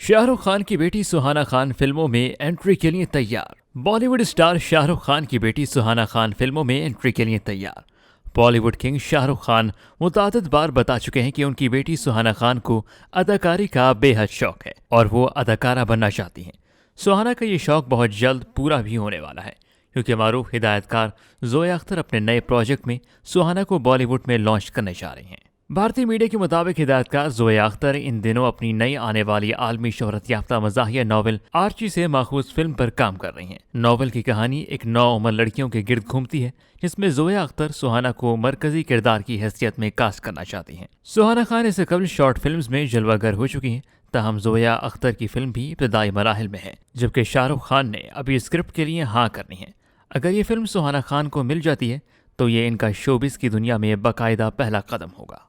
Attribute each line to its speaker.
Speaker 1: शाहरुख खान की बेटी सुहाना खान फिल्मों में एंट्री के लिए तैयार। बॉलीवुड स्टार शाहरुख खान की बेटी सुहाना खान फिल्मों में एंट्री के लिए तैयार। बॉलीवुड किंग शाहरुख खान मुतादिद बार बता चुके हैं कि उनकी बेटी सुहाना खान को अदाकारी का बेहद शौक है और वो अदाकारा बनना चाहती हैं। सुहाना का ये शौक बहुत जल्द पूरा भी होने वाला है, क्योंकि मारूफ हिदायतकार जोया अख्तर अपने नए प्रोजेक्ट में सुहाना को बॉलीवुड में लॉन्च करने जा रही हैं। भारतीय मीडिया के मुताबिक हिदायतकार जोया अख्तर इन दिनों अपनी नई आने वाली आलमी शोहरत याफ्ता मज़ाहिया नॉवल आर्ची से माखूज फिल्म पर काम कर रही हैं। नॉवल की कहानी एक नौउम्र लड़कियों के गिर्द घूमती है, जिसमें जोया अख्तर सुहाना को मरकजी किरदार की हैसियत में कास्ट करना चाहती हैं। सुहाना खान इससे कबल शॉर्ट फिल्म्स में जलवागर हो चुकी हैं, तहम जोया अख्तर की फिल्म भी इब्तदाई मराहिल में है, जबकि शाहरुख खान ने अभी स्क्रिप्ट के लिए हाँ करनी है। अगर ये फिल्म सुहाना खान को मिल जाती है तो ये इनका शोबिस की दुनिया में बाकायदा पहला कदम होगा।